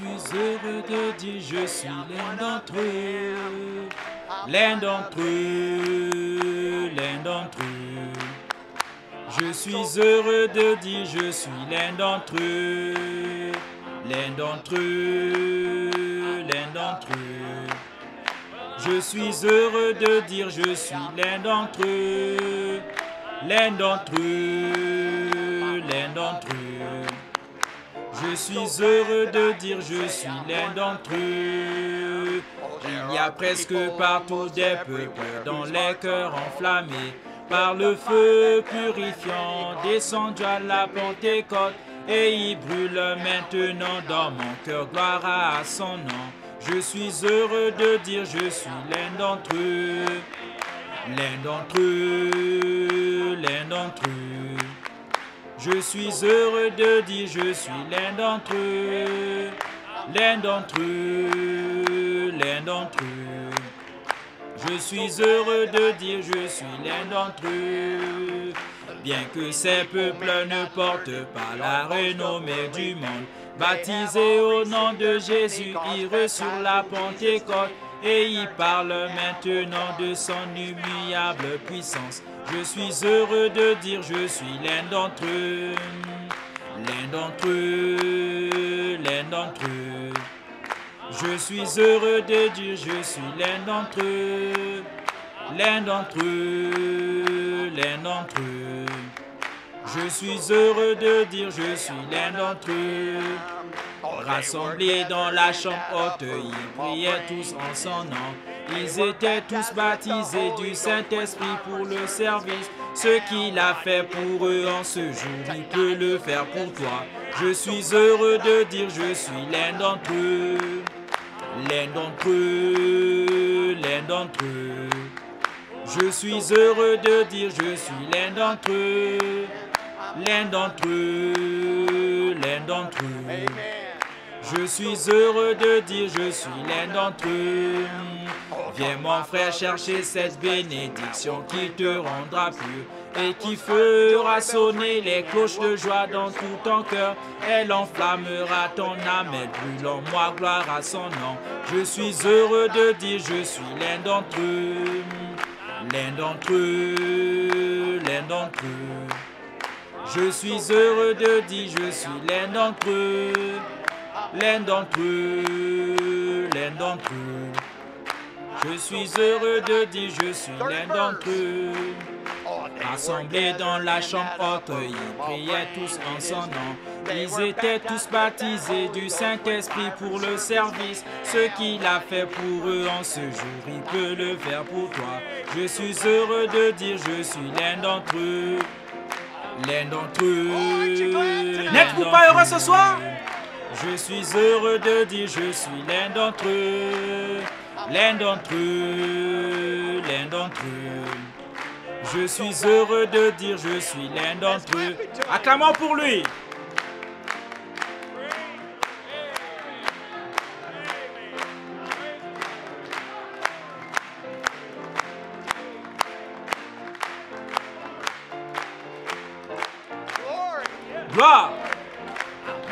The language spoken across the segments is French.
suis heureux de dire je suis l'un d'entre eux, l'un d'entre eux, l'un d'entre eux. Je suis heureux de dire je suis l'un d'entre eux, l'un d'entre eux, l'un d'entre eux. Je suis heureux de dire je suis l'un d'entre eux, l'un d'entre eux, l'un d'entre eux. Je suis heureux de dire je suis l'un d'entre eux. Il y a presque partout des peuples dans les cœurs enflammés par le feu purifiant descendu à la Pentecôte, et il brûle maintenant dans mon cœur, gloire à son nom. Je suis heureux de dire je suis l'un d'entre eux, l'un d'entre eux, l'un d'entre eux. Je suis heureux de dire je suis l'un d'entre eux, l'un d'entre eux, l'un d'entre eux. Je suis heureux de dire je suis l'un d'entre eux. Bien que ces peuples ne portent pas la renommée du monde, baptisés au nom de Jésus, ils reçurent la Pentecôte, et ils parlent maintenant de son immuable puissance. Je suis heureux de dire je suis l'un d'entre eux, l'un d'entre eux, l'un d'entre eux. Je suis heureux de dire je suis l'un d'entre eux, l'un d'entre eux, l'un d'entre eux. Je suis heureux de dire je suis l'un d'entre eux. Rassemblés dans la chambre haute, ils priaient tous en son nom. Ils étaient tous baptisés du Saint-Esprit pour le service. Ce qu'il a fait pour eux en ce jour, il peut le faire pour toi. Je suis heureux de dire je suis l'un d'entre eux, l'un d'entre eux, l'un d'entre eux. Je suis heureux de dire je suis l'un d'entre eux, l'un d'entre eux, l'un d'entre eux. Je suis heureux de dire je suis l'un d'entre eux. Viens mon frère chercher cette bénédiction qui te rendra pur et qui fera sonner les cloches de joie dans tout ton cœur. Elle enflammera ton âme, elle brûle en moi, gloire à son nom. Je suis heureux de dire je suis l'un d'entre eux, l'un d'entre eux, l'un d'entre eux. Je suis heureux de dire je suis l'un d'entre eux, l'un d'entre eux, l'un d'entre eux. Je suis heureux de dire je suis l'un d'entre eux. Rassemblés dans la chambre haute, ils priaient tous en son nom. Ils étaient tous baptisés du Saint-Esprit pour le service. Ce qu'il a fait pour eux en ce jour, il peut le faire pour toi. Je suis heureux de dire je suis l'un d'entre eux, l'un d'entre eux. N'êtes-vous pas heureux ce soir? Je suis heureux de dire je suis l'un d'entre eux, l'un d'entre eux, l'un d'entre eux. Je suis heureux de dire je suis l'un d'entre eux. Acclamons pour lui. Gloire.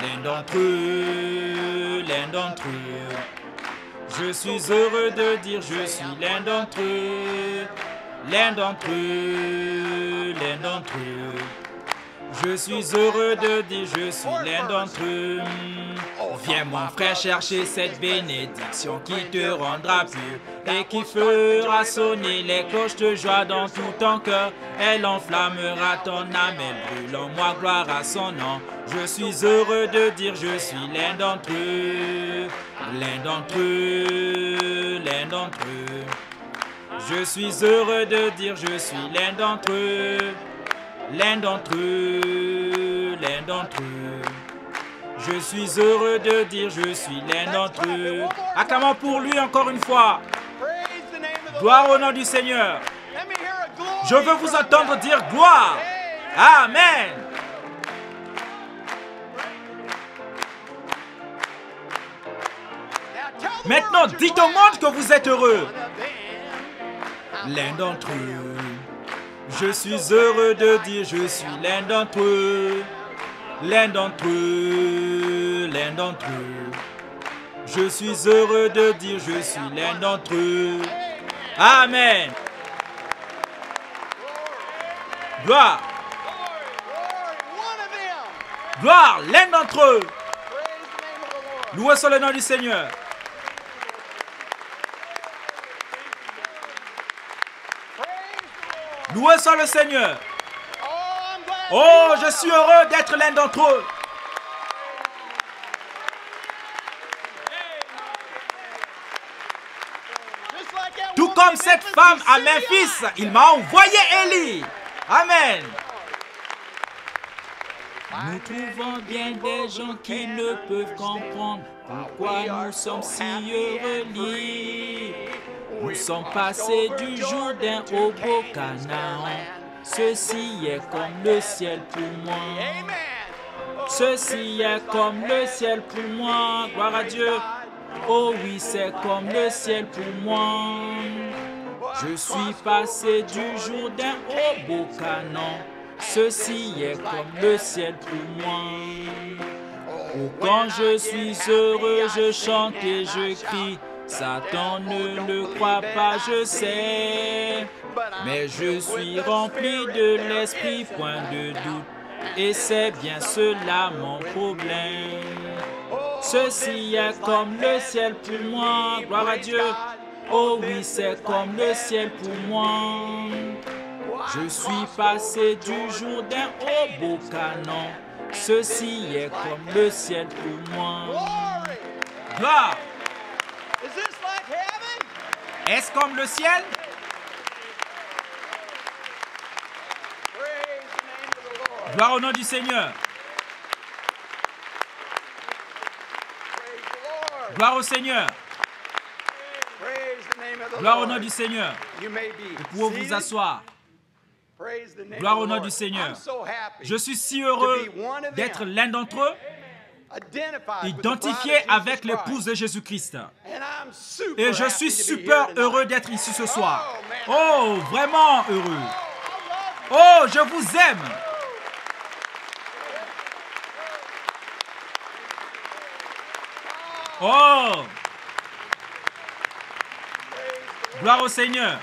L'un d'entre eux, l'un d'entre eux. Je suis heureux de dire je suis l'un d'entre eux, l'un d'entre eux, l'un d'entre eux. Je suis heureux de dire je suis l'un d'entre eux. Viens mon frère chercher cette bénédiction qui te rendra pur et qui fera sonner les cloches de joie dans tout ton cœur. Elle enflammera ton âme, elle brûle en moi, gloire à son nom. Je suis heureux de dire je suis l'un d'entre eux, l'un d'entre eux, l'un d'entre eux. Je suis heureux de dire je suis l'un d'entre eux, l'un d'entre eux, l'un d'entre eux. Je suis heureux de dire je suis l'un d'entre eux. Acclamons pour lui encore une fois. Gloire au nom du Seigneur. Je veux vous entendre dire gloire. Amen. Maintenant, dites au monde que vous êtes heureux. L'un d'entre eux. Je suis heureux de dire je suis l'un d'entre eux. L'un d'entre eux, l'un d'entre eux. Je suis heureux de dire je suis l'un d'entre eux. Amen. Gloire. Gloire, l'un d'entre eux. Loué soit le nom du Seigneur. Loué soit le Seigneur. Oh, je suis heureux d'être l'un d'entre eux. Tout comme cette femme à Memphis, il m'a envoyé Élie. Amen. Nous trouvons bien des gens qui ne peuvent comprendre pourquoi nous sommes si heureux. Nous sommes passés du Jourdain au beau Canaan. Ceci est comme le ciel pour moi. Ceci est comme le ciel pour moi. Gloire à Dieu. Oh oui, c'est comme le ciel pour moi. Je suis passé du Jourdain au beau Canaan. Ceci est comme le ciel pour moi. Oh, quand je suis heureux, je chante et je crie. Satan ne le croit pas, je sais. Mais je suis rempli de l'esprit, point de doute. Et c'est bien cela mon problème. Ceci est comme le ciel pour moi. Gloire à Dieu. Oh oui, c'est comme le ciel pour moi. Je suis passé du Jourdain au beau Canaan. Ceci est comme le ciel pour moi. Gloire. Est-ce comme le ciel? Gloire au nom du Seigneur. Gloire au Seigneur. Gloire au nom du Seigneur. Vous pouvez vous asseoir. Gloire au nom du Seigneur. Je suis si heureux d'être l'un d'entre eux, identifié avec l'épouse de Jésus-Christ. Et je suis super heureux d'être ici ce soir. Oh, vraiment heureux. Oh, je vous aime. Oh, gloire au Seigneur.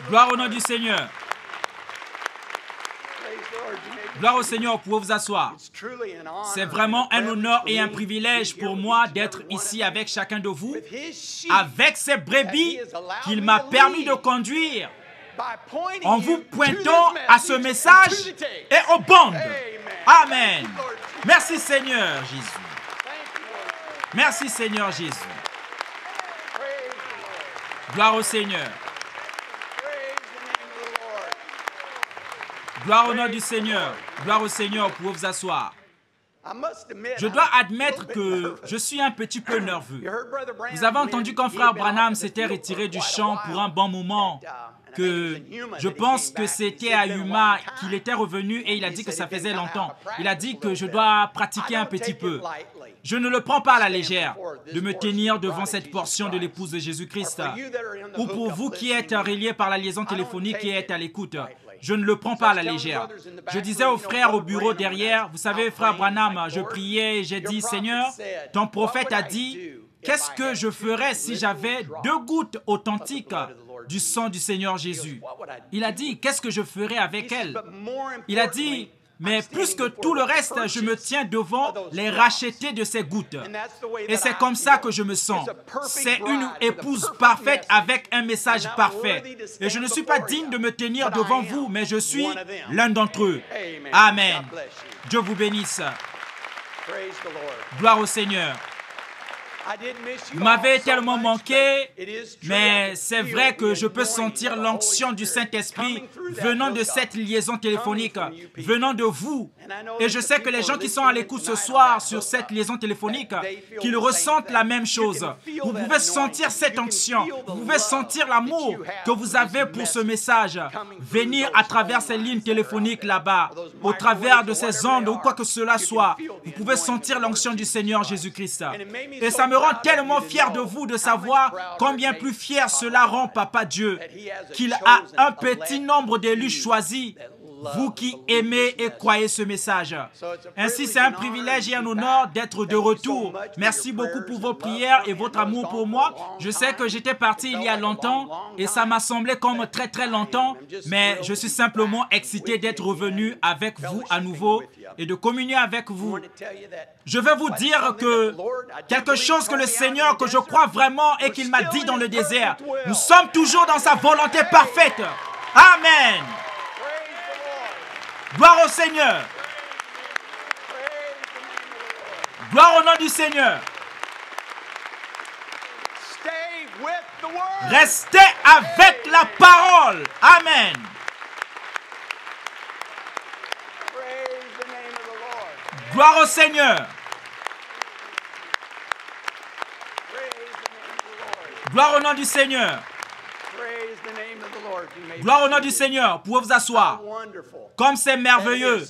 Gloire au nom du Seigneur. Gloire au Seigneur, vous pouvez vous asseoir. C'est vraiment un honneur et un privilège pour moi d'être ici avec chacun de vous, avec ces brebis qu'il m'a permis de conduire, en vous pointant à ce message et aux bandes. Amen. Merci Seigneur Jésus. Merci Seigneur Jésus. Gloire au Seigneur. Gloire au nom du Seigneur. Gloire au Seigneur, vous pouvez vous asseoir. Je dois admettre que je suis un petit peu nerveux. Vous avez entendu quand frère Branham s'était retiré du chant pour un bon moment, que je pense que c'était à Yuma qu'il était revenu et il a dit que ça faisait longtemps. Il a dit que je dois pratiquer un petit peu. Je ne le prends pas à la légère de me tenir devant cette portion de l'épouse de Jésus-Christ. Ou pour vous qui êtes reliés par la liaison téléphonique et êtes à l'écoute, je ne le prends pas à la légère. Je disais aux frères au bureau derrière, vous savez, frère Branham, je priais et j'ai dit, Seigneur, ton prophète a dit, qu'est-ce que je ferais si j'avais 2 gouttes authentiques du sang du Seigneur Jésus? Il a dit, qu'est-ce que je ferais avec elle? Il a dit, mais plus que tout le reste, je me tiens devant les rachetés de ces gouttes. Et c'est comme ça que je me sens. C'est une épouse parfaite avec un message parfait. Et je ne suis pas digne de me tenir devant vous, mais je suis l'un d'entre eux. Amen. Dieu vous bénisse. Gloire au Seigneur. Vous m'avez tellement manqué, mais c'est vrai que je peux sentir l'onction du Saint-Esprit venant de cette liaison téléphonique, venant de vous. Et je sais que les gens qui sont à l'écoute ce soir sur cette liaison téléphonique, qu'ils ressentent la même chose. Vous pouvez sentir cette onction, vous pouvez sentir l'amour que vous avez pour ce message. Venir à travers ces lignes téléphoniques là-bas, au travers de ces ondes ou quoi que cela soit, vous pouvez sentir l'onction du Seigneur Jésus-Christ. Et ça me rend tellement fier de vous de savoir combien plus fier cela rend Papa Dieu, qu'il a un petit nombre d'élus choisis vous qui aimez et croyez ce message. Ainsi, c'est un privilège et un honneur d'être de retour. Merci beaucoup pour vos prières et votre amour pour moi. Je sais que j'étais parti il y a longtemps et ça m'a semblé comme très très longtemps, mais je suis simplement excité d'être revenu avec vous à nouveau et de communier avec vous. Je vais vous dire que quelque chose que le Seigneur, que je crois vraiment et qu'il m'a dit dans le désert, nous sommes toujours dans sa volonté parfaite. Amen. Gloire au Seigneur. Gloire au nom du Seigneur. Restez avec la parole. Amen. Gloire au Seigneur. Gloire au nom du Seigneur. Gloire au nom du Seigneur. Vous pouvez vous asseoir. Comme c'est merveilleux.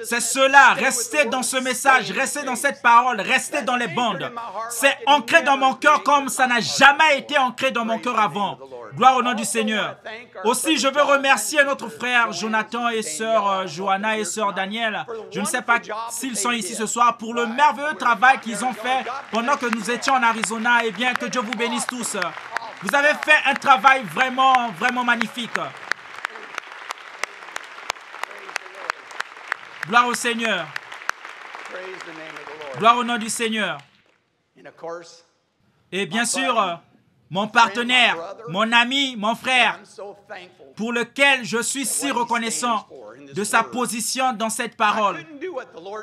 C'est cela. Restez dans ce message. Restez dans cette parole. Restez dans les bandes. C'est ancré dans mon cœur comme ça n'a jamais été ancré dans mon cœur avant. Gloire au nom du Seigneur. Aussi, je veux remercier notre frère Jonathan et sœur Johanna et sœur Daniel. Je ne sais pas s'ils sont ici ce soir pour le merveilleux travail qu'ils ont fait pendant que nous étions en Arizona. Et bien, que Dieu vous bénisse tous. Vous avez fait un travail vraiment, vraiment magnifique. Gloire au Seigneur. Gloire au nom du Seigneur. Et bien sûr, mon partenaire, mon ami, mon frère, pour lequel je suis si reconnaissant de sa position dans cette parole.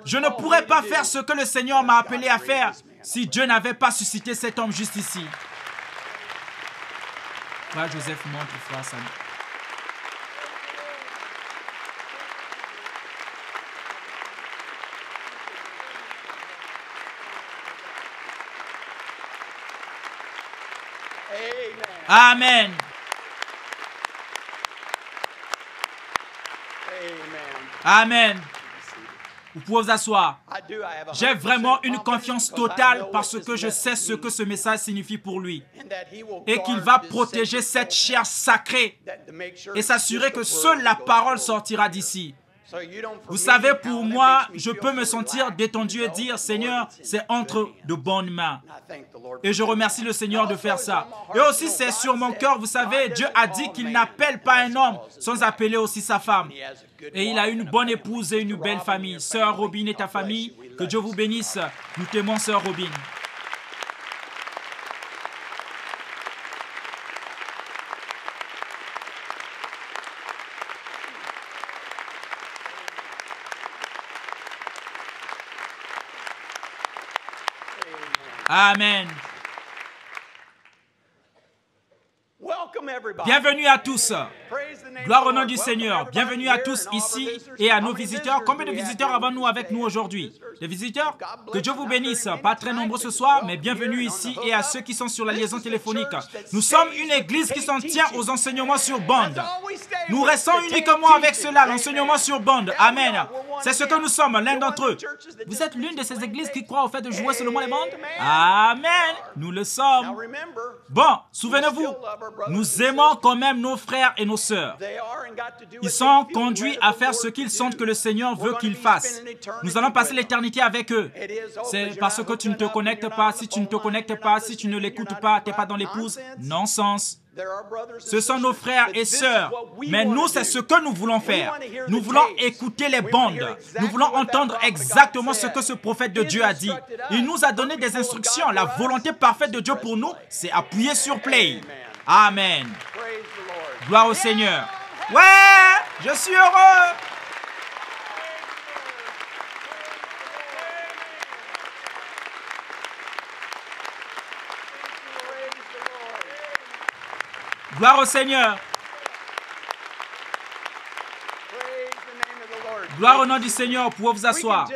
Je ne pourrais pas faire ce que le Seigneur m'a appelé à faire si Dieu n'avait pas suscité cet homme juste ici. Frère Joseph montre frère Sam. Amen. Amen. Vous pouvez vous asseoir. J'ai vraiment une confiance totale parce que je sais ce que ce message signifie pour lui. Et qu'il va protéger cette chair sacrée et s'assurer que seule la parole sortira d'ici. Vous savez, pour moi, je peux me sentir détendu et dire, Seigneur, c'est entre de bonnes mains. Et je remercie le Seigneur de faire ça. Et aussi, c'est sur mon cœur, vous savez, Dieu a dit qu'il n'appelle pas un homme sans appeler aussi sa femme. Et il a une bonne épouse et une belle famille. Sœur Robin et ta famille, que Dieu vous bénisse. Nous t'aimons, Sœur Robin. Amen. Bienvenue à tous. Gloire au nom du Seigneur. Bienvenue à tous ici et à nos visiteurs. Combien de visiteurs avons-nous avec nous aujourd'hui? Des visiteurs? Que Dieu vous bénisse. Pas très nombreux ce soir, mais bienvenue ici et à ceux qui sont sur la liaison téléphonique. Nous sommes une église qui s'en tient aux enseignements sur bande. Nous restons uniquement avec cela, l'enseignement sur bande. Amen. C'est ce que nous sommes, l'un d'entre eux. Vous êtes l'une de ces églises qui croient au fait de jouer seulement les bandes? Amen. Nous le sommes. Bon, souvenez-vous, nous aimons quand même nos frères et nos sœurs. Ils sont conduits à faire ce qu'ils sentent que le Seigneur veut qu'ils fassent. Nous allons passer l'éternité avec eux. C'est parce que tu ne te connectes pas. Si tu ne te connectes pas, si tu ne l'écoutes pas, tu n'es pas dans l'épouse. Non-sens. Ce sont nos frères et sœurs. Mais nous, c'est ce que nous voulons faire. Nous voulons écouter les bandes. Nous voulons entendre exactement ce que ce prophète de Dieu a dit. Il nous a donné des instructions. La volonté parfaite de Dieu pour nous, c'est appuyer sur play. Amen. Gloire au Seigneur. Ouais, je suis heureux. Gloire au Seigneur. Gloire au nom du Seigneur. Vous pouvez vous asseoir.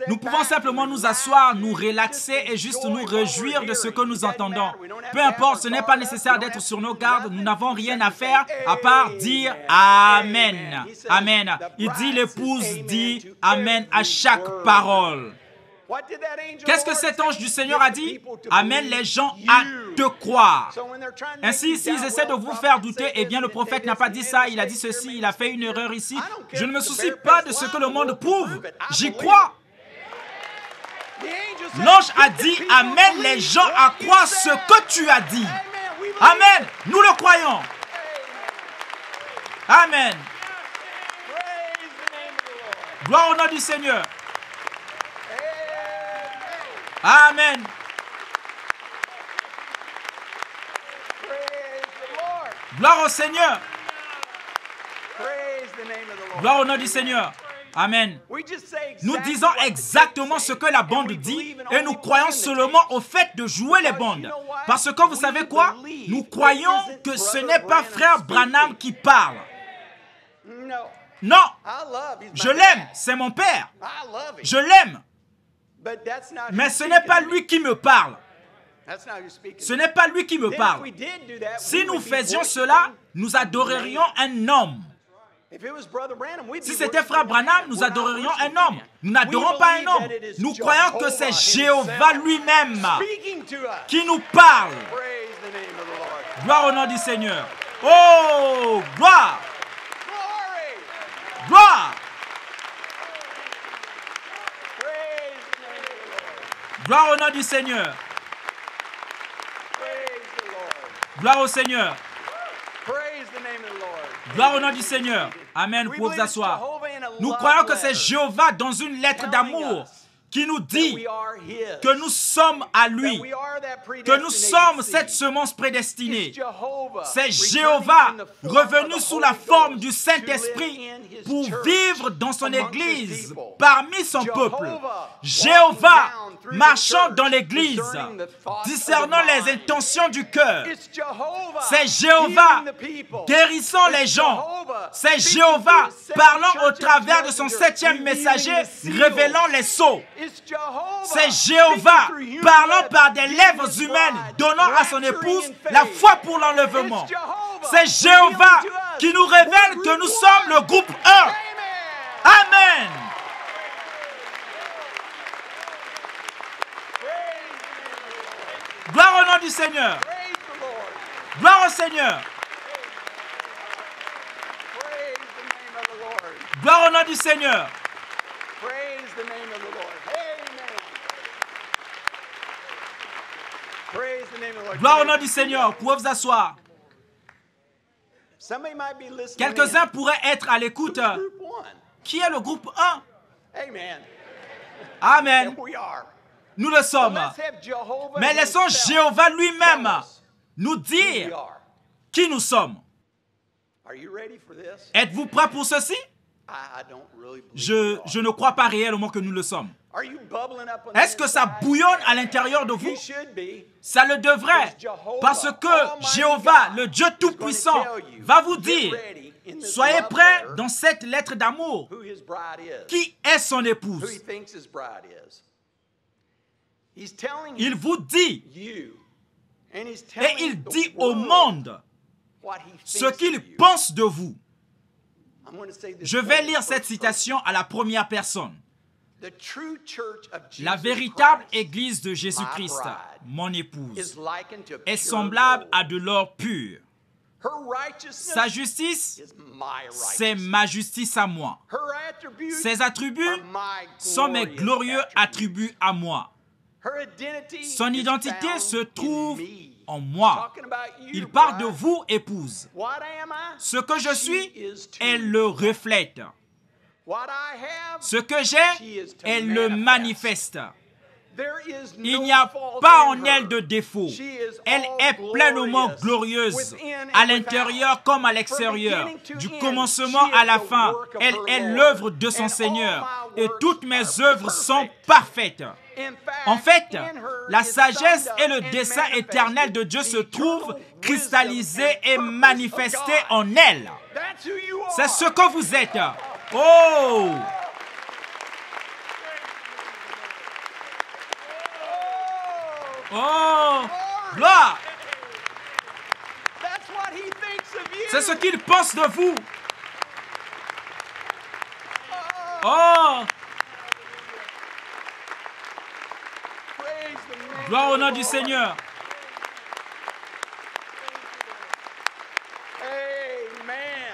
Nous pouvons simplement nous asseoir, nous relaxer et juste nous réjouir de ce que nous entendons. Peu importe, ce n'est pas nécessaire d'être sur nos gardes. Nous n'avons rien à faire à part dire Amen. Amen. Il dit, l'épouse dit Amen à chaque parole. Qu'est-ce que cet ange du Seigneur a dit? Amène les gens à te croire. Ainsi, s'ils essaient de vous faire douter, eh bien le prophète n'a pas dit ça, il a dit ceci, il a fait une erreur ici. Je ne me soucie pas de ce que le monde prouve. J'y crois. L'ange a dit, amène les gens à croire ce que tu as dit. Amen. Nous le croyons. Amen. Gloire au nom du Seigneur. Amen. Gloire au Seigneur. Gloire au nom du Seigneur. Amen. Nous disons exactement ce que la bande dit et nous croyons seulement au fait de jouer les bandes. Parce que vous savez quoi? Nous croyons que ce n'est pas frère Branham qui parle. Non, je l'aime, c'est mon père. Je l'aime. Mais ce n'est pas lui qui me parle. Ce n'est pas lui qui me parle. Si nous faisions cela, nous adorerions un homme. Si c'était frère Branham, nous adorerions un homme. Nous n'adorons pas un homme. Nous croyons que c'est Jéhovah lui-même qui nous parle. Gloire au nom du Seigneur. Oh, gloire. Gloire. Gloire au nom du Seigneur. Gloire au Seigneur. Gloire au nom du Seigneur. Amen. Vous pouvez vous asseoir. Nous croyons que c'est Jéhovah dans une lettre d'amour qui nous dit que nous sommes à lui, que nous sommes cette semence prédestinée. C'est Jéhovah revenu sous la forme du Saint-Esprit pour vivre dans son Église, parmi son peuple. Jéhovah marchant dans l'Église, discernant les intentions du cœur. C'est Jéhovah guérissant les gens. C'est Jéhovah parlant au travers de son 7e messager, révélant les sceaux. C'est Jéhovah parlant par des lèvres humaines, donnant à son épouse la foi pour l'enlèvement. C'est Jéhovah qui nous révèle que nous sommes le groupe 1. Amen. Gloire au nom du Seigneur. Gloire au Seigneur. Gloire au nom du Seigneur. Gloire au nom du Seigneur. Vous pouvez vous asseoir. Quelques-uns pourraient être à l'écoute. Qui est le groupe 1? Amen. Nous le sommes. Mais laissons Jéhovah lui-même nous dire qui nous sommes. Êtes-vous prêts pour ceci? Je ne crois pas réellement que nous le sommes. Est-ce que ça bouillonne à l'intérieur de vous? Ça le devrait. Parce que Jéhovah, le Dieu Tout-Puissant, va vous dire, soyez prêts dans cette lettre d'amour. Qui est son épouse? Il vous dit, et il dit au monde ce qu'il pense de vous. Je vais lire cette citation à la première personne. La véritable Église de Jésus-Christ, mon épouse, est semblable à de l'or pur. Sa justice, c'est ma justice à moi. Ses attributs sont mes glorieux attributs à moi. Son identité se trouve en moi. Il parle de vous, épouse. Ce que je suis, elle le reflète. Ce que j'ai, elle le manifeste. Il n'y a pas en elle de défaut. Elle est pleinement glorieuse, à l'intérieur comme à l'extérieur. Du commencement à la fin, elle est l'œuvre de son Seigneur. Et toutes mes œuvres sont parfaites. En fait, la sagesse et le dessein éternel de Dieu se trouvent cristallisés et manifestés en elle. C'est ce que vous êtes. Oh! Oh! Gloire! C'est ce qu'il pense de vous. Oh! Gloire au nom du Seigneur.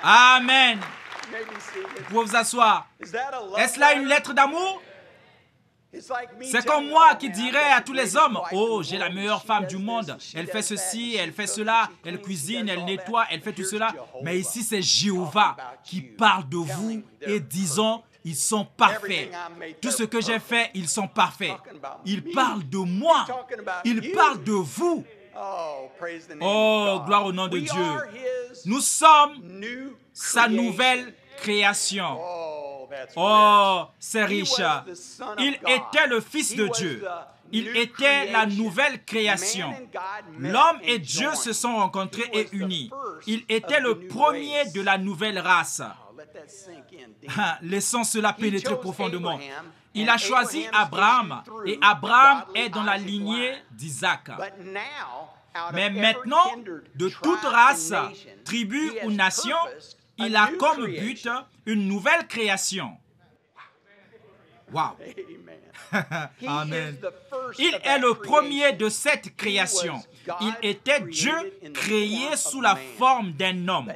Amen. Vous pouvez vous asseoir. Est-ce là une lettre d'amour? C'est comme moi qui dirais à tous les hommes, oh, j'ai la meilleure femme du monde. Elle fait ceci, elle fait cela, elle cuisine, elle nettoie, elle fait tout cela. Mais ici, c'est Jéhovah qui parle de vous et disons, ils sont parfaits. Tout ce que j'ai fait, ils sont parfaits. Il parle de moi. Il parle de vous. Oh, gloire au nom de Dieu. Nous sommes sa nouvelle création. Oh, c'est riche. Il était le Fils de Dieu. Il était la nouvelle création. L'homme et Dieu se sont rencontrés et unis. Il était le premier de la nouvelle race. Laissons cela pénétrer profondément. Il a choisi Abraham et Abraham est dans la lignée d'Isaac. Mais maintenant, de toute race, tribu ou nation, il a comme but une nouvelle création. Wow. Amen. Il est le premier de cette création. Il était Dieu créé sous la forme d'un homme.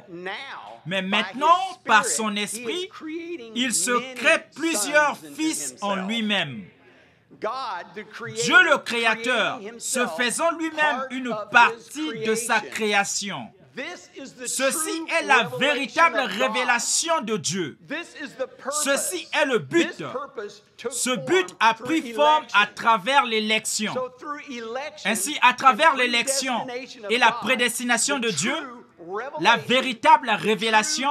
Mais maintenant, par son esprit, il se crée plusieurs fils en lui-même. Dieu le Créateur, se faisant lui-même une partie de sa création. Ceci est la véritable révélation de Dieu. Ceci est le but. Ce but a pris forme à travers l'élection. Ainsi, à travers l'élection et la prédestination de Dieu, la véritable révélation,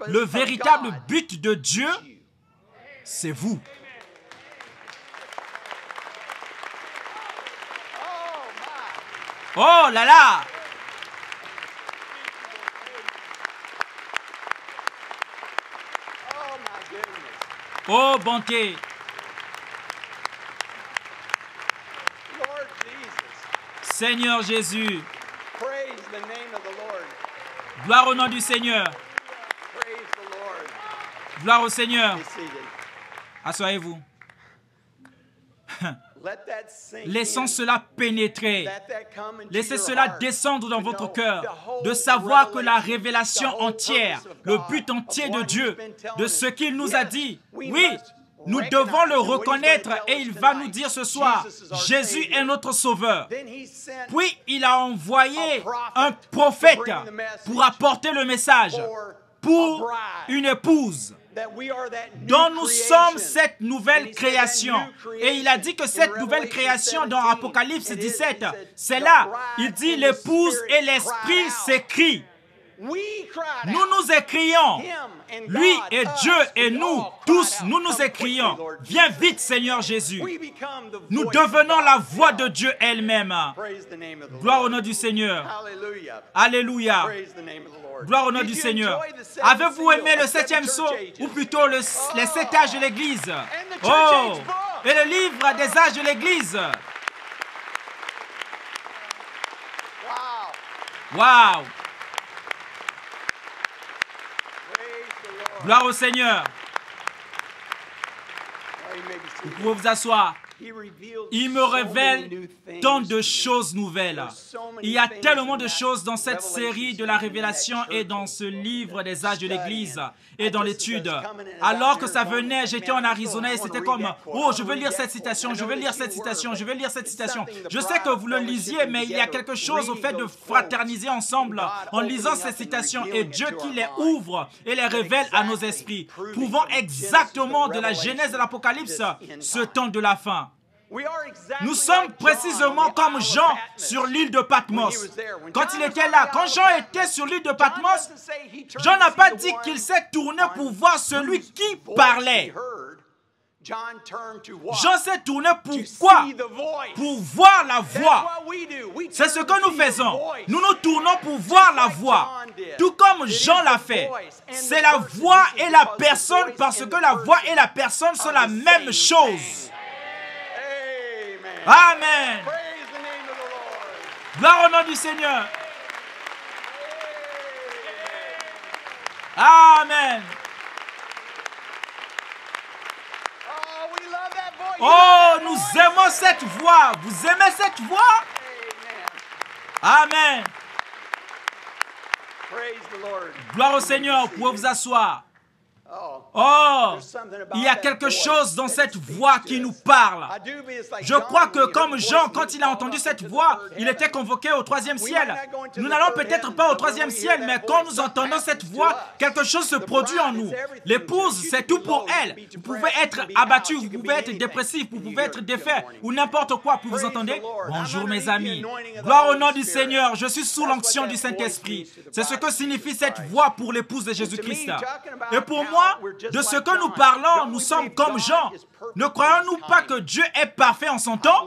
le véritable but de Dieu, c'est vous. Oh là là! Oh bonté! Seigneur Jésus, gloire au nom du Seigneur. Gloire au Seigneur. Asseyez-vous. Laissons cela pénétrer. Laissez cela descendre dans votre cœur. De savoir que la révélation entière, le but entier de Dieu, de ce qu'il nous a dit, oui, nous devons le reconnaître et il va nous dire ce soir, Jésus est notre sauveur. Puis il a envoyé un prophète pour apporter le message pour une épouse dont nous sommes cette nouvelle création. Et il a dit que cette nouvelle création dans Apocalypse 17, c'est là, il dit l'épouse et l'esprit s'écrient. Nous nous écrions. Lui et Dieu et nous, tous, nous nous écrions. Viens vite, Seigneur Jésus. Nous devenons la voix de Dieu elle-même. Gloire au nom du Seigneur. Alléluia. Gloire au nom du Seigneur. Avez-vous aimé le 7e sceau, ou plutôt les 7 âges de l'Église? Oh, et le livre des âges de l'Église. Wow. Gloire au Seigneur. Vous pouvez vous asseoir. Il me révèle tant de choses nouvelles. Il y a tellement de choses dans cette série de la révélation et dans ce livre des âges de l'Église et dans l'étude. Alors que ça venait, j'étais en Arizona et c'était comme, oh, je veux lire cette citation, je veux lire cette citation, je veux lire cette citation. Je sais que vous le lisiez, mais il y a quelque chose au fait de fraterniser ensemble en lisant ces citations et Dieu qui les ouvre et les révèle à nos esprits, prouvant exactement de la Genèse de l'Apocalypse ce temps de la fin. Nous sommes précisément comme Jean sur l'île de Patmos. Quand il était là, quand Jean était sur l'île de Patmos, Jean n'a pas dit qu'il s'est tourné pour voir celui qui parlait. Jean s'est tourné pourquoi? Pour voir la voix. C'est ce que nous faisons. Nous nous tournons pour voir la voix. Tout comme Jean l'a fait. C'est la voix et la personne parce que la voix et la personne sont la même chose. Amen. Gloire au nom du Seigneur. Amen. Oh, nous aimons cette voix. Vous aimez cette voix? Amen. Gloire au Seigneur. Vous pouvez vous asseoir. Oh, il y a quelque chose dans cette voix qui nous parle. Je crois que comme Jean, quand il a entendu cette voix, il était convoqué au 3e ciel. Nous n'allons peut-être pas au 3e ciel, mais quand nous entendons cette voix, quelque chose se produit en nous. L'épouse, c'est tout pour elle. Vous pouvez être abattu, vous pouvez être dépressif, vous pouvez être défait, ou n'importe quoi. Puis vous entendez? Bonjour mes amis. Gloire au nom du Seigneur. Je suis sous l'onction du Saint-Esprit. C'est ce que signifie cette voix pour l'épouse de Jésus-Christ. Et pour moi, de ce que nous parlons, nous sommes comme Jean. Ne croyons-nous pas que Dieu est parfait en son temps?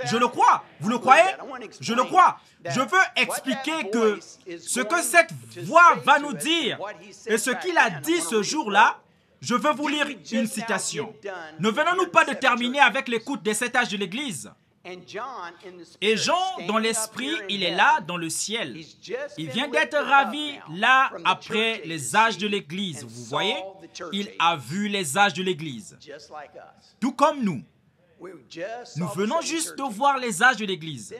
Je le crois. Vous le croyez? Je le crois. Je veux expliquer que ce que cette voix va nous dire et ce qu'il a dit ce jour-là, je veux vous lire une citation. Ne venons-nous pas de terminer avec l'écoute des 7 âges de l'Église? Et Jean, dans l'esprit, il est là, dans le ciel. Il vient d'être ravi là, après les âges de l'Église. Vous voyez? Il a vu les âges de l'Église. Tout comme nous. Nous venons juste de voir les âges de l'Église.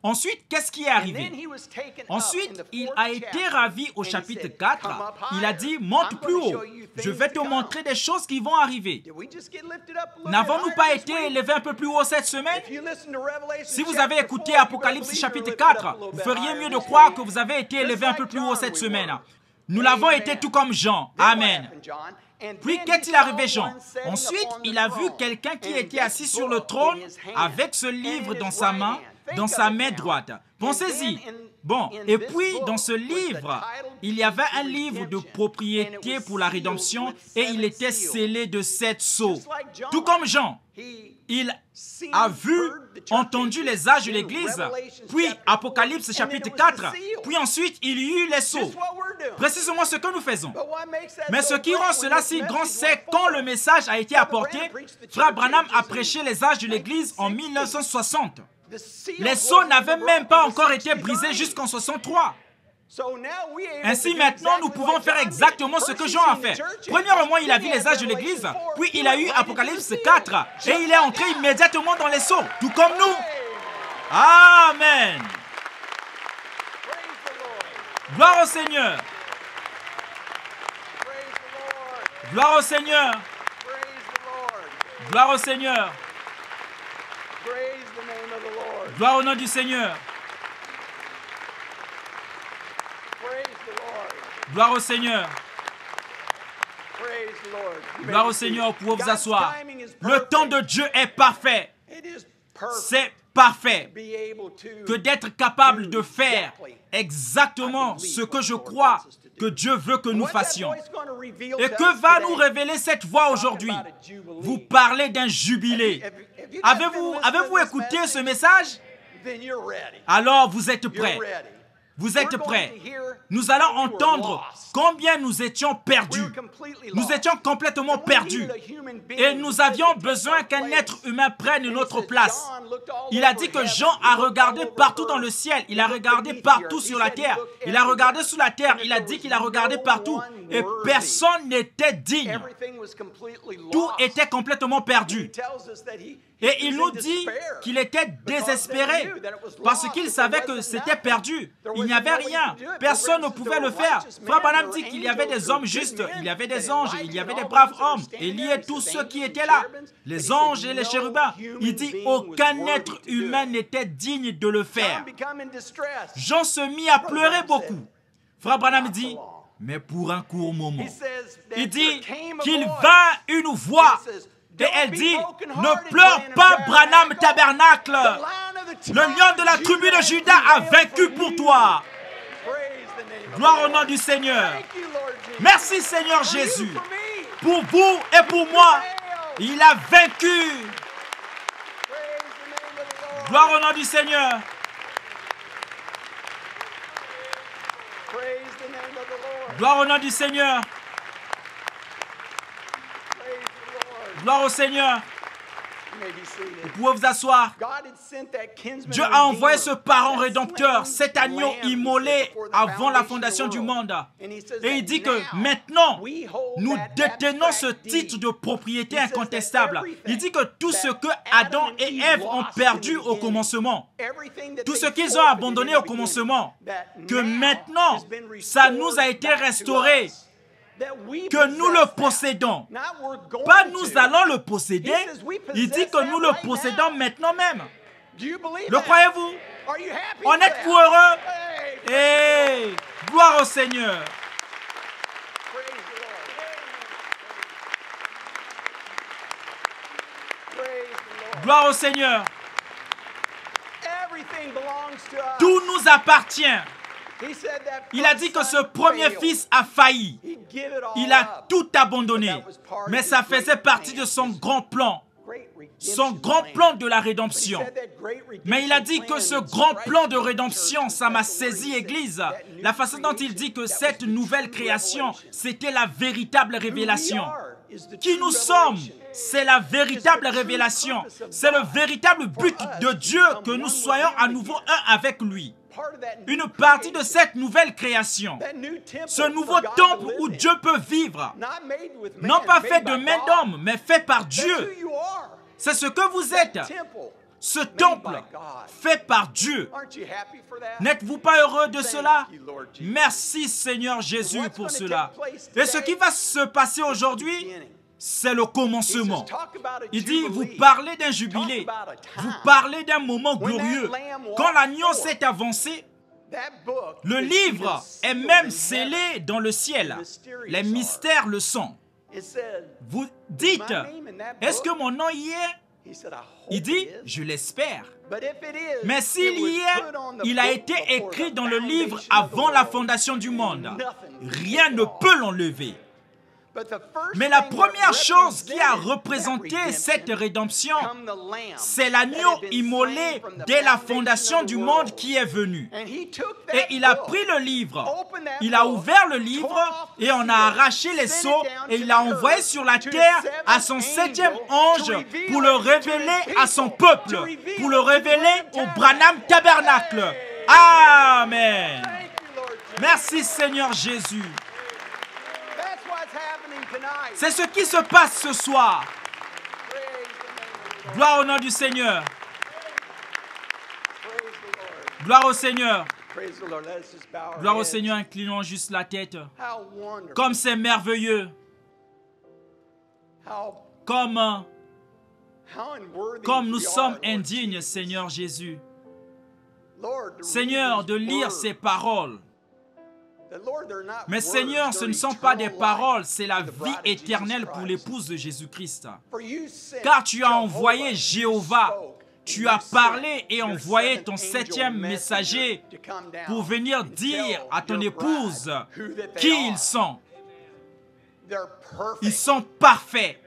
Ensuite, qu'est-ce qui est arrivé? Ensuite, il a été ravi au chapitre 4. Il a dit, monte plus haut. Je vais te montrer des choses qui vont arriver. N'avons-nous pas été élevés un peu plus haut cette semaine? Si vous avez écouté Apocalypse chapitre 4, vous feriez mieux de croire que vous avez été élevés un peu plus haut cette semaine. Nous l'avons été tout comme Jean. Amen. Puis, qu'est-il arrivé, Jean? Ensuite, il a vu quelqu'un qui était assis sur le trône avec ce livre dans sa main droite. Pensez-y. Bon, et puis dans ce livre, il y avait un livre de propriété pour la rédemption et il était scellé de 7 sceaux. Tout comme Jean, il a vu, entendu les âges de l'Église, puis Apocalypse chapitre 4, puis ensuite il y eut les sceaux. Précisément ce que nous faisons. Mais ce qui rend cela si grand, c'est quand le message a été apporté, Frère Branham a prêché les âges de l'Église en 1960. Les sceaux n'avaient même pas encore été brisés jusqu'en 63. Ainsi, maintenant, nous pouvons faire exactement ce que Jean a fait. Premièrement, il a vu les âges de l'Église, puis il a eu Apocalypse 4, et il est entré immédiatement dans les sceaux, tout comme nous. Amen. Gloire au Seigneur. Gloire au Seigneur. Gloire au Seigneur. Gloire au nom du Seigneur. Gloire au Seigneur. Gloire au Seigneur, vous pouvez vous asseoir. Le temps de Dieu est parfait. C'est parfait que d'être capable de faire exactement ce que je crois que Dieu veut que nous fassions. Et que va nous révéler cette voix aujourd'hui? Vous parlez d'un jubilé. Avez-vous écouté ce message? Alors vous êtes prêts. Vous êtes prêts? Nous allons entendre combien nous étions perdus. Nous étions complètement perdus. Et nous avions besoin qu'un être humain prenne notre place. Il a dit que Jean a regardé partout dans le ciel. Il a regardé partout sur la terre. Il a regardé sous la terre. Il a dit qu'il a regardé partout. Et personne n'était digne. Tout était complètement perdu. Et il nous dit qu'il était désespéré parce qu'il savait que c'était perdu. Il n'y avait rien. Personne ne pouvait le faire. Frère Branham dit qu'il y avait des hommes justes, il y avait des anges, il y avait des braves hommes. Et il y a tous ceux qui étaient là, les anges et les chérubins. Il dit aucun être humain n'était digne de le faire. Jean se mit à pleurer beaucoup. Frère Branham dit, mais pour un court moment. Il dit qu'il vint une voix. Et elle dit, ne pleure pas Branham Tabernacle. Le lion de la tribu de Juda a vaincu pour toi. Gloire au nom du Seigneur. Merci Seigneur Jésus. Pour vous et pour moi, il a vaincu. Gloire au nom du Seigneur. Gloire au nom du Seigneur. Gloire au Seigneur. Vous pouvez vous asseoir. Dieu a envoyé ce parent rédempteur, cet agneau immolé avant la fondation du monde. Et il dit que maintenant, nous détenons ce titre de propriété incontestable. Il dit que tout ce que Adam et Ève ont perdu au commencement, tout ce qu'ils ont abandonné au commencement, que maintenant, ça nous a été restauré, que nous le possédons. Pas nous allons le posséder. Il dit que nous le possédons maintenant même. Le croyez-vous? En êtes-vous heureux? Et gloire au Seigneur. Gloire au Seigneur. Tout nous appartient. Il a dit que ce premier fils a failli. Il a tout abandonné. Mais ça faisait partie de son grand plan. Son grand plan de la rédemption. Mais il a dit que ce grand plan de rédemption, ça m'a saisi, Église. La façon dont il dit que cette nouvelle création, c'était la véritable révélation. Qui nous sommes, c'est la véritable révélation. C'est le véritable but de Dieu que nous soyons à nouveau un avec lui. Une partie de cette nouvelle création, ce nouveau temple où Dieu peut vivre, non pas fait de main d'homme, mais fait par Dieu. C'est ce que vous êtes, ce temple fait par Dieu. N'êtes-vous pas heureux de cela? Merci Seigneur Jésus pour cela. Et ce qui va se passer aujourd'hui, c'est le commencement. Il dit, vous parlez d'un jubilé, vous parlez d'un moment glorieux. Quand l'agneau s'est avancé, le livre est même scellé dans le ciel. Les mystères le sont. Vous dites, est-ce que mon nom y est? Il dit, je l'espère. Mais s'il y est, il a été écrit dans le livre avant la fondation du monde. Rien ne peut l'enlever. Mais la première chose qui a représenté cette rédemption, c'est l'agneau immolé dès la fondation du monde qui est venu. Et il a pris le livre, il a ouvert le livre et on a arraché les sceaux et il l'a envoyé sur la terre à son 7e ange pour le révéler à son peuple, pour le révéler au Branham Tabernacle. Amen. Merci Seigneur Jésus. C'est ce qui se passe ce soir. Gloire au nom du Seigneur. Gloire au Seigneur. Gloire au Seigneur, inclinons juste la tête. Comme c'est merveilleux. Comme nous sommes indignes, Seigneur Jésus. Seigneur, de lire ces paroles. Mais Seigneur, ce ne sont pas des paroles, c'est la vie éternelle pour l'épouse de Jésus-Christ. Car tu as envoyé Jéhovah, tu as parlé et envoyé ton 7e messager pour venir dire à ton épouse qui ils sont. Ils sont parfaits.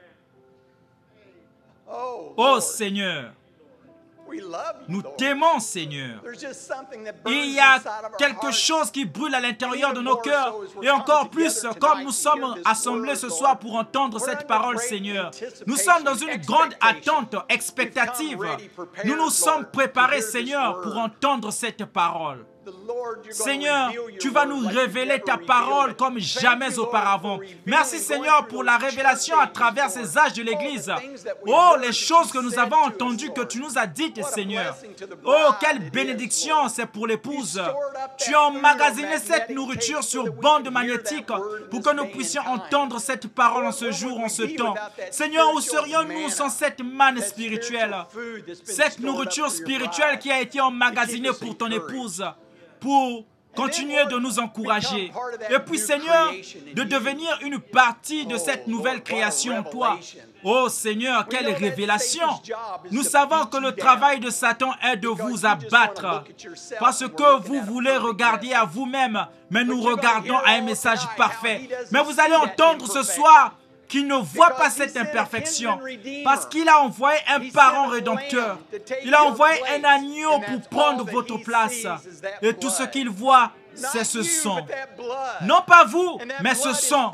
Oh Seigneur, nous t'aimons, Seigneur. Il y a quelque chose qui brûle à l'intérieur de nos cœurs. Et encore plus, comme nous sommes assemblés ce soir pour entendre cette parole, Seigneur. Nous sommes dans une grande attente, expectative. Nous nous sommes préparés, Seigneur, pour entendre cette parole. Seigneur, tu vas nous révéler ta parole comme jamais auparavant. Merci Seigneur pour la révélation à travers ces âges de l'Église. Oh, les choses que nous avons entendues, que tu nous as dites, Seigneur. Oh, quelle bénédiction c'est pour l'épouse. Tu as emmagasiné cette nourriture sur bande magnétique pour que nous puissions entendre cette parole en ce jour, en ce temps. Seigneur, où serions-nous sans cette manne spirituelle? Cette nourriture spirituelle qui a été emmagasinée pour ton épouse, pour continuer de nous encourager. Et puis, Seigneur, de devenir une partie de cette nouvelle création en toi. Oh Seigneur, quelle révélation! Nous savons que le travail de Satan est de vous abattre parce que vous voulez regarder à vous-même, mais nous regardons à un message parfait. Mais vous allez entendre ce soir qu'il ne voit pas cette imperfection parce qu'il a envoyé un parent rédempteur. Il a envoyé un agneau pour prendre votre place. Et tout ce qu'il voit, c'est ce sang. Non pas vous, mais ce sang.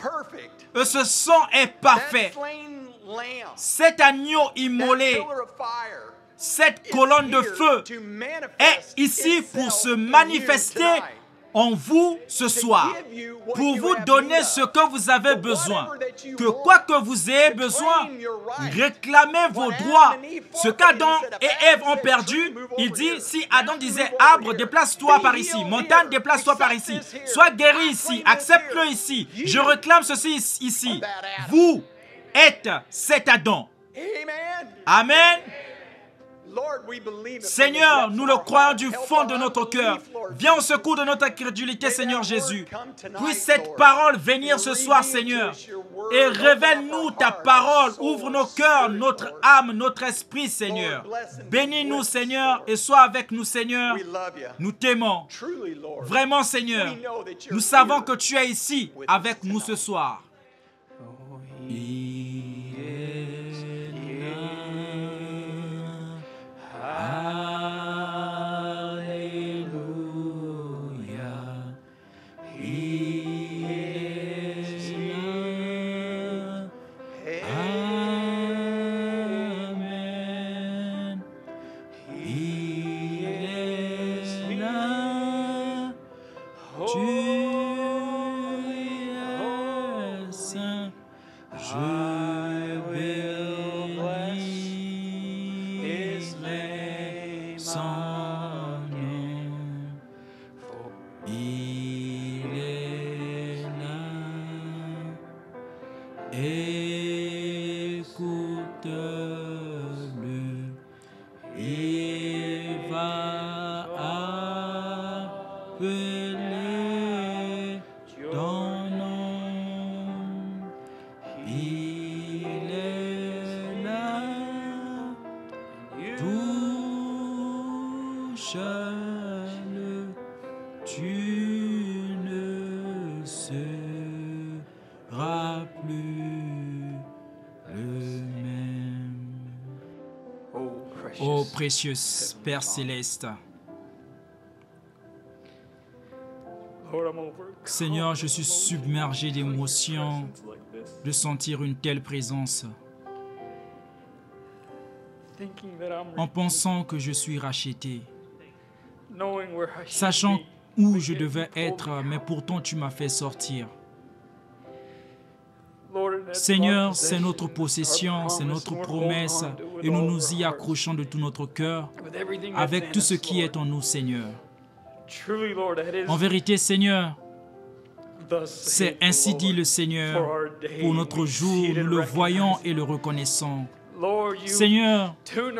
Et ce sang est parfait. cet agneau immolé, cette colonne de feu est ici pour se manifester en vous ce soir, pour vous donner ce que vous avez besoin. Que quoi que vous ayez besoin, réclamez vos droits. Ce qu'Adam et Ève ont perdu, il dit, si Adam disait, arbre, déplace-toi par ici, montagne, déplace-toi par ici, sois guéri ici, accepte-le ici, je réclame ceci ici. Vous êtes cet Adam. Amen. Seigneur, nous le croyons du fond de notre cœur. Viens au secours de notre incrédulité, Seigneur Jésus. Puisse cette parole venir ce soir, Seigneur. Et révèle-nous ta parole. Ouvre nos cœurs, notre âme, notre esprit, Seigneur. Bénis-nous, Seigneur, et sois avec nous, Seigneur. Nous t'aimons. Vraiment, Seigneur. Nous savons que tu es ici avec nous ce soir. Ô précieux Père Céleste, Seigneur, je suis submergé d'émotions de sentir une telle présence, en pensant que je suis racheté, sachant où je devais être, mais pourtant tu m'as fait sortir. Seigneur, c'est notre possession, c'est notre promesse, et nous nous y accrochons de tout notre cœur, avec tout ce qui est en nous, Seigneur. En vérité, Seigneur, c'est ainsi dit le Seigneur, pour notre jour, nous le voyons et le reconnaissons. Seigneur,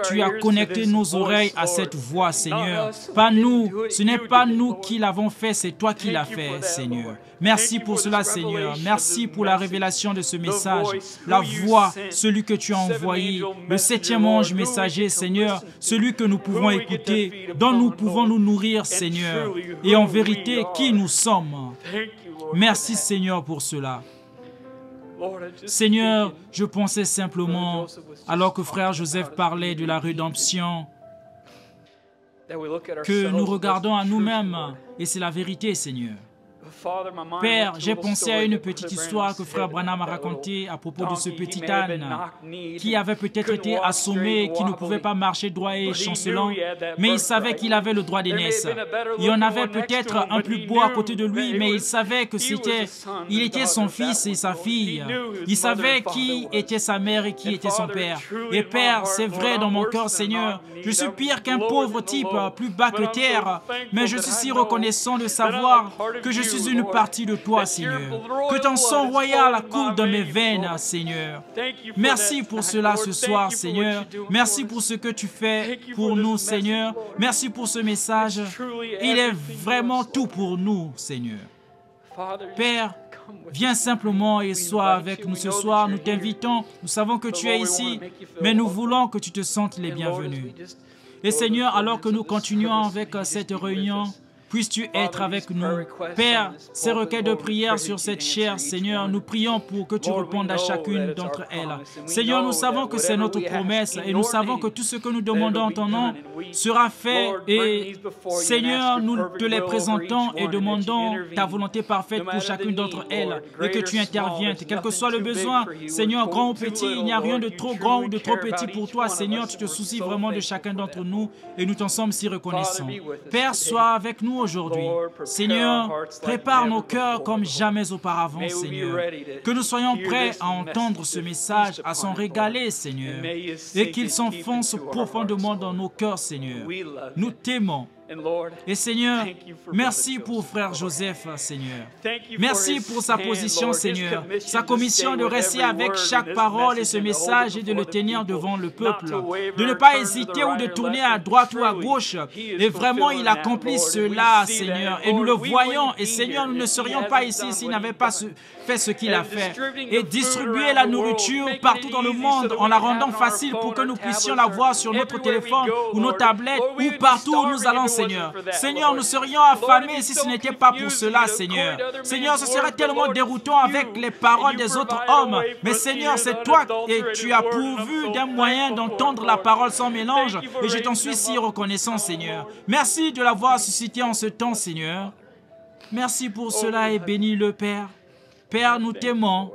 tu as connecté nos oreilles à cette voix, Seigneur. Pas nous, ce n'est pas nous qui l'avons fait, c'est toi qui l'as fait, Seigneur. Merci pour cela, Seigneur. Merci pour la révélation de ce message. La voix, celui que tu as envoyé, le 7e ange messager, Seigneur, celui que nous pouvons écouter, dont nous pouvons nous nourrir, Seigneur. Et en vérité, qui nous sommes. Merci, Seigneur, pour cela. Seigneur, je pensais simplement, alors que frère Joseph parlait de la rédemption, que nous regardons à nous-mêmes, et c'est la vérité, Seigneur. Père, j'ai pensé à une petite histoire que frère Branham a racontée à propos de ce petit âne qui avait peut-être été assommé, qui ne pouvait pas marcher droit et chancelant, mais il savait qu'il avait le droit d'aînesse. Il y en avait peut-être un plus beau à côté de lui, mais il savait que il était son fils et sa fille. Il savait qui était sa mère et qui était son père. Et Père, c'est vrai dans mon cœur, Seigneur, je suis pire qu'un pauvre type, plus bas que terre, mais je suis si reconnaissant de savoir que je suis une partie de toi, Seigneur. Que ton sang royal coule dans mes veines, Seigneur. Merci pour cela ce soir, Seigneur. Merci pour ce que tu fais pour nous, Seigneur. Merci pour ce message. Il est vraiment tout pour nous, Seigneur. Père, viens simplement et sois avec nous ce soir. Nous t'invitons. Nous savons que tu es ici, mais nous voulons que tu te sentes les bienvenus. Et Seigneur, alors que nous continuons avec cette réunion, Puisses-tu être avec nous. Père, ces requêtes de prière sur cette chair, Seigneur, nous prions pour que tu répondes à chacune d'entre elles. Seigneur, nous savons que c'est notre promesse et nous savons que tout ce que nous demandons en ton nom sera fait. Et Seigneur, nous te les présentons et demandons ta volonté parfaite pour chacune d'entre elles et que tu interviennes. Quel que soit le besoin, Seigneur, grand ou petit, il n'y a rien de trop grand ou de trop petit pour toi. Seigneur, tu te soucies vraiment de chacun d'entre nous et nous t'en sommes si reconnaissants. Père, sois avec nous aujourd'hui. Seigneur, prépare nos cœurs comme jamais auparavant, Seigneur. Que nous soyons prêts à entendre ce message, à s'en régaler, Seigneur, et qu'il s'enfonce profondément dans nos cœurs, Seigneur. Nous t'aimons. Et Seigneur, merci pour frère Joseph, Seigneur. Merci pour sa position, Seigneur. Sa commission de rester avec chaque parole et ce message et de le tenir devant le peuple. De ne pas hésiter ou de tourner à droite ou à gauche. Et vraiment, il accomplit cela, Seigneur. Et nous le voyons. Et Seigneur, nous ne serions pas ici s'il n'avait pas fait ce qu'il a fait. Et distribuer la nourriture partout dans le monde en la rendant facile pour que nous puissions la voir sur notre téléphone ou nos tablettes ou partout où nous allons, Seigneur. Seigneur, nous serions affamés si ce n'était pas pour cela, Seigneur. Seigneur, ce serait tellement déroutant avec les paroles des autres hommes. Mais Seigneur, c'est toi et tu as pourvu d'un moyen d'entendre la parole sans mélange. Et je t'en suis si reconnaissant, Seigneur. Merci de l'avoir suscité en ce temps, Seigneur. Merci pour cela et bénis le Père. Père, nous t'aimons.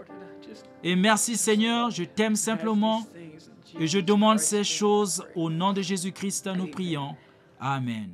Et merci, Seigneur, je t'aime simplement. Et je demande ces choses au nom de Jésus-Christ, nous prions. Amen.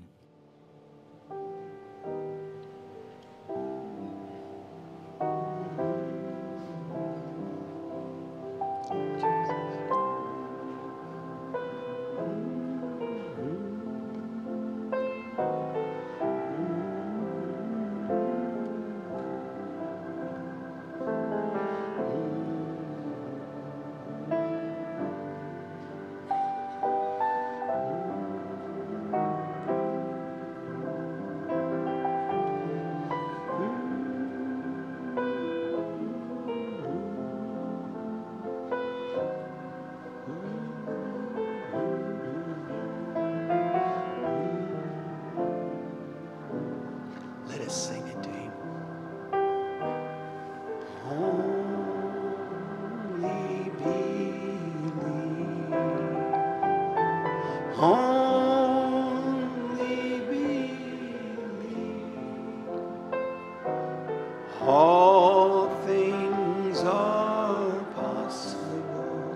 All things are possible.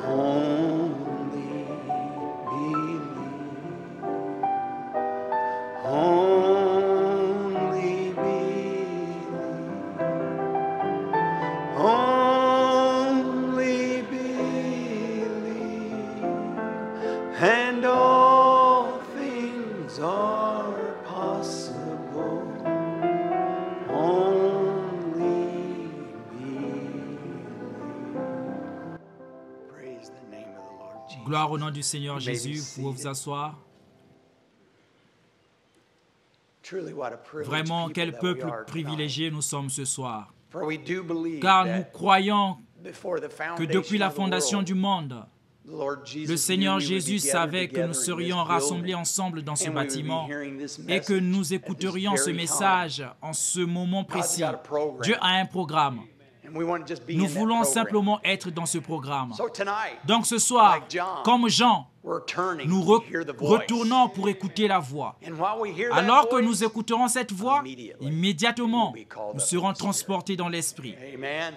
Only believe. Only believe. Only believe. And all things are possible. Gloire au nom du Seigneur Jésus. Vous pouvez vous asseoir. Vraiment, quel peuple privilégié nous sommes ce soir. Car nous croyons que depuis la fondation du monde, le Seigneur Jésus savait que nous serions rassemblés ensemble dans ce bâtiment et que nous écouterions ce message en ce moment précis. Dieu a un programme. Nous voulons simplement être dans ce programme. Donc ce soir, comme Jean, nous retournons pour écouter la voix. Alors que nous écouterons cette voix, immédiatement, nous serons transportés dans l'esprit.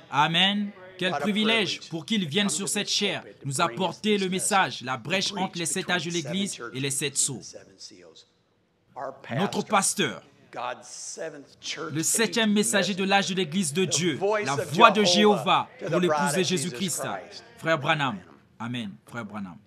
Amen. Quel privilège pour qu'il vienne sur cette chair nous apporter le message, la brèche entre les 7 âges de l'Église et les 7 sceaux. Notre pasteur, le 7e messager de l'âge de l'Église de Dieu, la voix de Jéhovah pour l'épouser Jésus-Christ. Frère Branham. Amen. Frère Branham.